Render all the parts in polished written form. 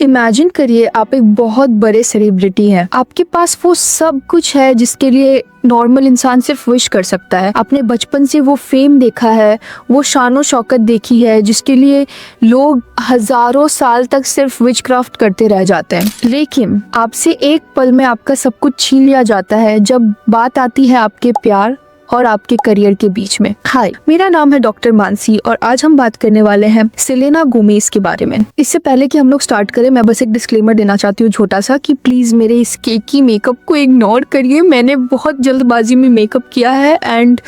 Imagine करिए आप एक बहुत बड़े सेलिब्रिटी हैं, आपके पास वो सब कुछ है जिसके लिए नॉर्मल इंसान सिर्फ विश कर सकता है। आपने बचपन से वो फेम देखा है, वो शानो शौकत देखी है जिसके लिए लोग हजारों साल तक सिर्फ विचक्राफ्ट करते रह जाते हैं। लेकिन आपसे एक पल में आपका सब कुछ छीन लिया जाता है जब बात आती है आपके प्यार और आपके करियर के बीच में। हाय, मेरा नाम है डॉक्टर मानसी और आज हम बात करने वाले हैं सेलेना गोमेज के बारे में। इससे पहले कि हम लोग स्टार्ट करें, मैं बस एक डिस्क्लेमर देना चाहती हूँ छोटा सा कि प्लीज मेरे इस केकी मेकअप को इग्नोर करिए। मैंने बहुत जल्दबाजी में मेकअप किया है एंड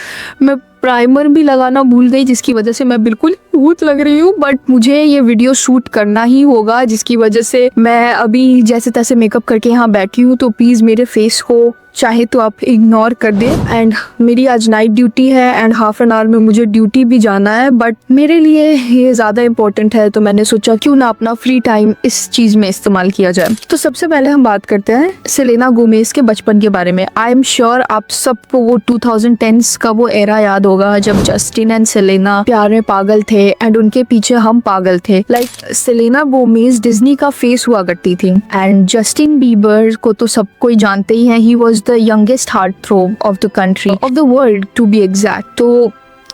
मैं प्राइमर भी लगाना भूल गई जिसकी वजह से मैं बिल्कुल भूत लग रही हूँ। बट मुझे ये वीडियो शूट करना ही होगा जिसकी वजह से मैं अभी जैसे तैसे मेकअप करके यहाँ बैठी हूँ, तो प्लीज मेरे फेस को चाहे तो आप इग्नोर कर दें। एंड मेरी आज नाइट ड्यूटी है एंड हाफ एन आवर में मुझे ड्यूटी भी जाना है, बट मेरे लिए ये ज़्यादा इम्पोर्टेंट है तो मैंने सोचा क्यों ना अपना फ्री टाइम इस चीज़ में इस्तेमाल किया जाए। तो सबसे पहले हम बात करते हैं सेलेना गोमेज के बचपन के बारे में। आई एम श्योर आप सबको वो 2010s का वो एरा याद होगा जब जस्टिन एंड सेलेना प्यार में पागल थे एंड उनके पीछे हम पागल थे। लाइक सेलेना गोमेज डिज्नी का फेस हुआ करती थी एंड जस्टिन बीबर को तो सब कोई जानते ही है। He was the youngest heartthrob of the country, of the world to be exact। तो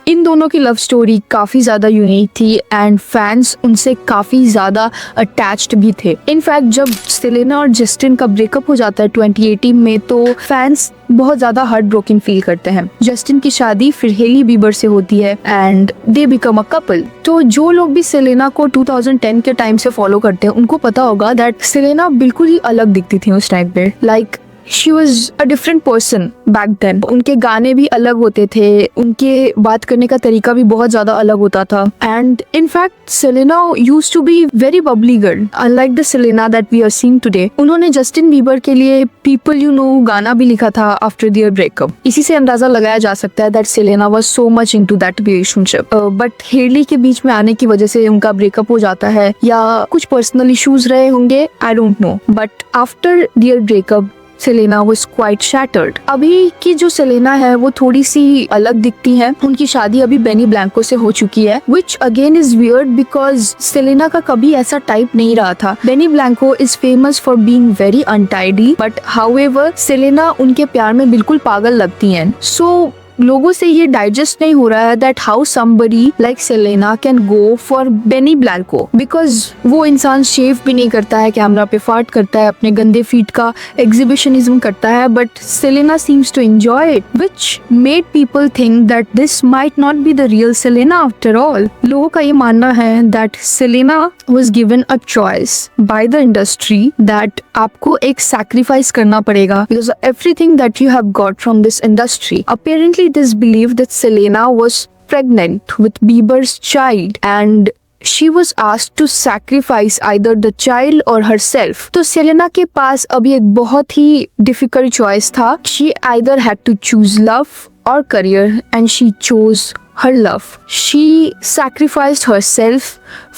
इन दोनों की लव स्टोरी काफ़ी ज़्यादा यूनिक थी एंड फैंस उनसे काफ़ी ज़्यादा अटैच्ड भी थे। इनफैक्ट जब सेलेना और जस्टिन का ब्रेकअप हो जाता है 2018 में, तो फैंस बहुत ज़्यादा हार्ट ब्रोकन फील करते हैं। जस्टिन की शादी फिर हेली बीबर से होती है and they become a couple. तो जो लोग भी सेलेना को 2010 के टाइम से फॉलो करते हैं उनको पता होगा दैट सेलेना बिल्कुल ही अलग दिखती थी उस टाइम पे। Like She was a different person back then। उनके गाने भी अलग होते थे, उनके बात करने का तरीका भी बहुत ज़्यादा अलग होता था। And in fact, Selena used to be very bubbly girl, unlike the Selena that we are seeing today। उन्होंने जस्टिन बीबर के लिए People You Know गाना भी लिखा था after their breakup। इसी से अंदाजा लगाया जा सकता है that Selena was so much into that relationship। But Hailey के बीच में आने की वजह से उनका ब्रेकअप हो जाता है या कुछ पर्सनल इश्यूज रहे होंगे, I don't know। But after their breakup, Selena was quite shattered। अभी की जो सेलेना है वो थोड़ी सी अलग दिखती है। उनकी शादी अभी बेनी ब्लैंको से हो चुकी है, which again is weird because Selena का कभी ऐसा टाइप नहीं रहा था। Benny Blanco is famous for being very untidy, but however Selena उनके प्यार में बिल्कुल पागल लगती हैं। So लोगों से ये डाइजेस्ट नहीं हो रहा है that how somebody like Selena can go for Benny Blanco, because वो इंसान शेव भी नहीं करता है, कैमरा पे फार्ट करता है, अपने गंदे फीट का एग्जिबिशनिज्म करता है, but Selena seems to enjoy it, which made people think that this might not be the real Selena after all. लोगों का ये मानना है that Selena was given a choice by the industry that आपको एक sacrifice करना पड़ेगा because everything that you have got from this industry. Apparently it is believed that Selena was pregnant with Bieber's child and she was asked to sacrifice either the child or herself। तो Selena के पास अभी एक बहुत ही difficult choice था। She either had to choose love or career and she chose her love। She sacrificed herself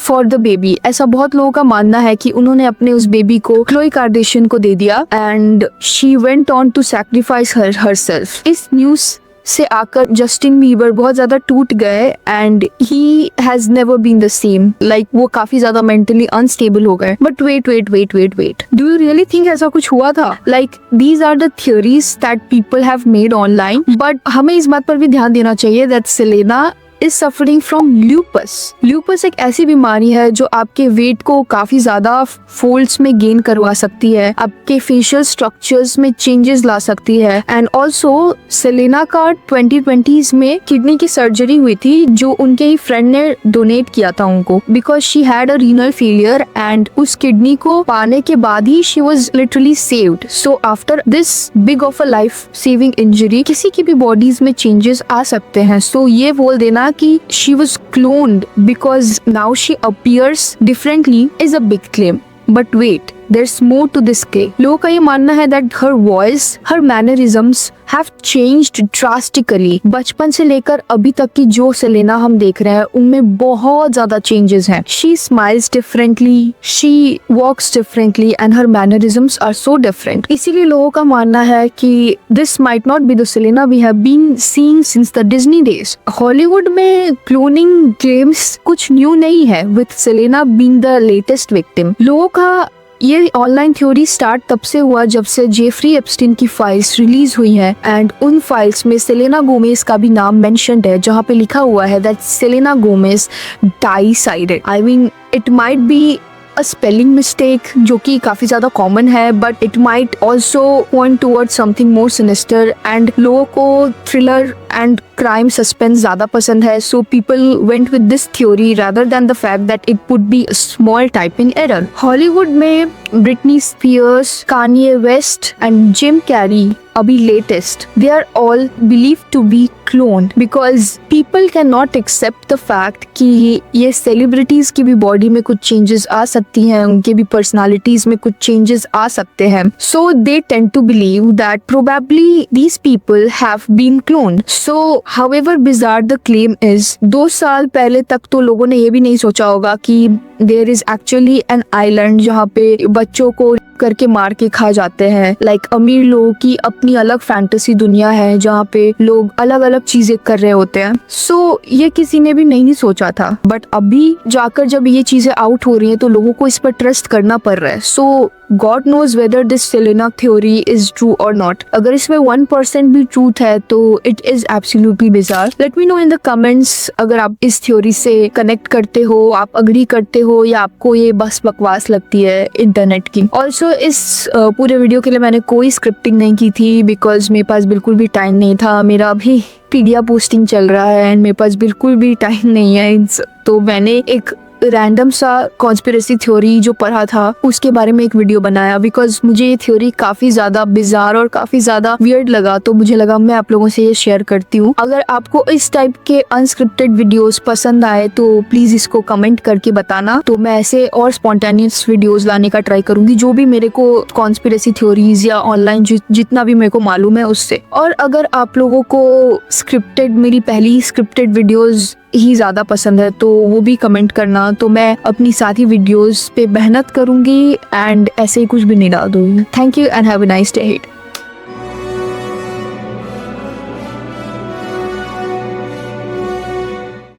for the baby। ऐसा बहुत लोगों का मानना है कि उन्होंने अपने उस बेबी को क्लोई कार्डेशियन को दे दिया and she went on to sacrifice herself। इस न्यूज़ से आकर जस्टिन बीबर बहुत ज्यादा टूट गए and he has never been the same. Like वो काफी ज्यादा मेंटली अनस्टेबल हो गए। But wait, do you really think ऐसा कुछ हुआ था? Like these are the theories that people have made online, but हमें इस बात पर भी ध्यान देना चाहिए that Selena is suffering from lupus। lupus एक ऐसी बीमारी है जो आपके वेट को काफी ज्यादा फोल्ड्स में गेन करवा सकती है, आपके फेशियल स्ट्रक्चर्स में चेंजेस ला सकती है। एंड ऑल्सो सेलेना का 2020s में किडनी की सर्जरी हुई थी जो उनके ही फ्रेंड ने डोनेट किया था उनको, because she had a renal failure and उस किडनी को पाने के बाद ही she was literally saved. So after this big of a life saving injury किसी की भी बॉडीज में चेंजेस आ सकते हैं। सो ये बोल देना कि she was cloned because now she appears differently is a big claim। But wait, there's more to this play. लोगों का ये मानना है that her voice, her mannerisms have changed drastically. बचपन से लेकर अभी तक की जो सेलेना हम देख रहे हैं उनमें बहुत ज्यादा चेंजेस हैं. She smiles differently, she walks differently and her mannerisms are so different. इसीलिए लोगों का मानना है कि this might not be the Selena we have been seeing since the Disney days. Hollywood में क्लोनिंग क्लेम्स कुछ न्यू नहीं है, with Selena being the latest victim. लोगों का ये ऑनलाइन थ्योरी स्टार्ट तब से हुआ जब से जेफरी एप्स्टीन की फाइल्स रिलीज हुई हैं एंड उन फाइल्स में सेलेना गोमेज का भी नाम मेंशन्ड है, जहाँ पे लिखा हुआ है that Selena Gomez decided. I mean it might be a spelling mistake जो कि काफी ज्यादा कॉमन है, but it might also point towards something more sinister. And लोगों को थ्रिलर एंड क्राइम सस्पेंस ज्यादा पसंद है, so people went with this theory rather than the fact that it would be a small typing error. Hollywood में Britney Spears, Kanye West and Jim Carrey अभी latest, they are all believed to be cloned because people cannot accept the fact कि ये celebrities की भी body में कुछ changes आ सकती हैं, उनके भी पर्सनालिटीज में कुछ चेंजेस आ सकते हैं. So they tend to believe that probably these people have been cloned. So however bizarre the claim is, 2 साल पहले तक तो लोगों ने ये भी नहीं सोचा होगा कि there is actually an island जहाँ पे बच्चों को करके मार के खा जाते हैं. लाइक अमीर लोगों की अपनी अलग फैंटेसी दुनिया है जहाँ पे लोग अलग अलग चीजें कर रहे होते हैं. सो ये किसी ने भी नहीं सोचा था, बट अभी जाकर जब ये चीजें आउट हो रही हैं तो लोगों को इस पर ट्रस्ट करना पड़ रहा है. सो God knows whether this Selena theory is true or not. अगर इसमें 1% भी truth है तो it is absolutely bizarre. Let me know in the comments अगर आप इस theory से connect करते हो, आप agree करते हो या आपको ये बस बकवास लगती है इंटरनेट की. Also इस पूरे वीडियो के लिए मैंने कोई स्क्रिप्टिंग नहीं की थी बिकॉज मेरे पास बिल्कुल भी टाइम नहीं था. मेरा अभी पीडिया पोस्टिंग चल रहा है एंड मेरे पास बिल्कुल भी टाइम नहीं है. तो मैंने एक रैंडम सा कॉन्स्पिरेसी थ्योरी जो पढ़ा था उसके बारे में एक वीडियो बनाया बिकॉज मुझे ये थ्योरी काफी ज्यादा बिजार और काफी ज्यादा वियर्ड लगा, तो मुझे लगा मैं आप लोगों से ये शेयर करती हूँ. अगर आपको इस टाइप के अनस्क्रिप्टेड वीडियोस पसंद आए तो प्लीज इसको कमेंट करके बताना, तो मैं ऐसे और स्पॉन्टेनियस वीडियोस लाने का ट्राई करूंगी जो भी मेरे को कॉन्स्पिरेसी थ्योरीज या ऑनलाइन जितना भी मेरे को मालूम है उससे. और अगर आप लोगों को स्क्रिप्टेड मेरी पहली स्क्रिप्टेड वीडियोस ही ज्यादा पसंद है तो वो भी कमेंट करना, तो मैं अपनी साथी वीडियोस पे मेहनत करूंगी एंड ऐसे ही कुछ भी नहीं डाल दूंगी. Thank you and have a nice day.